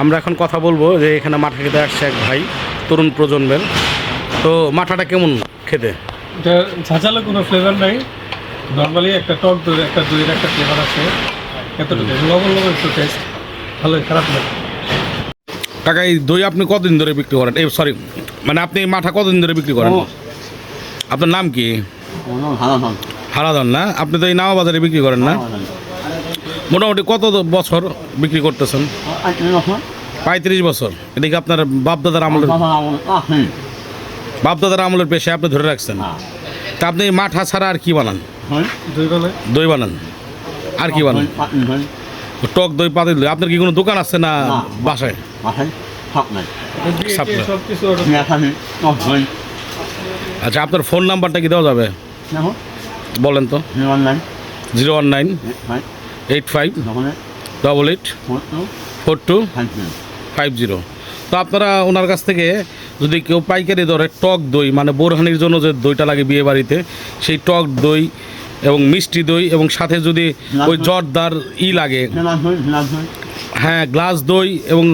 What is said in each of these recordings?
আমরা এখন কথা বলবো যে এখানে মাঠা খেতে আসছে এক ভাই, তরুণ প্রজন্মের। তো মাঠাটা কেমন খেতে? এটা ঝাঁঝালো কোনো ফ্লেভার নাই, নর্মালি একটা টক দই, একটা দইয়ের একটা ফ্লেভার আছে, এতটুকু লবণ লবণ একটু টেস্ট ভালোই, খারাপ না। কাকা, এই দই আপনি কতদিন ধরে বিক্রি করেন? এই সরি, মানে আপনি এই মাঠা কতদিন ধরে বিক্রি করেন? আপনার নাম কি? হারাধন না? আপনি তো এই নাওয়া বাজারে বিক্রি করেন না? মোটামুটি কত বছর বিক্রি করতেছেন? 35 বছর। এটা কি আপনার বাপদাদার আমলের? বাপদাদার আমলের পেশায় আপনি ধরে রাখছেন। তা আপনি এই মাঠা ছাড়া আর কি বানান? দই বানান। আর কি বানান? টক দই, পাতিল দই। আপনার কি কোনো দোকান আছে না বাসায়? আচ্ছা, আপনার ফোন নাম্বারটা কি দেওয়া যাবে? বলেন তো। 0198588424250। তো আপনারা ওনার কাছ থেকে যদি কেউ পাইকারি দরে টক দই, মানে বোরহানির জন্য যে দইটা লাগে বিয়ে বাড়িতে, সেই টক দই এবং মিষ্টি দই, এবং সাথে যদি ওই জর্দার লাগে, হ্যাঁ গ্লাস দই, এবং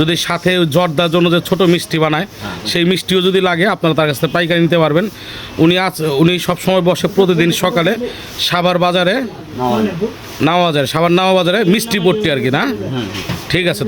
যদি সাথে জর্দার জন্য যে ছোটো মিষ্টি বানায় সেই মিষ্টিও যদি লাগে, আপনারা তার কাছ থেকে পাইকারি নিতে পারবেন। উনি সবসময় বসে প্রতিদিন সকালে সাভার বাজারে, নাওয়া বাজারে, সাভার নাওয়া বাজারে মিষ্টি পট্টি আর কি, না? ঠিক আছে।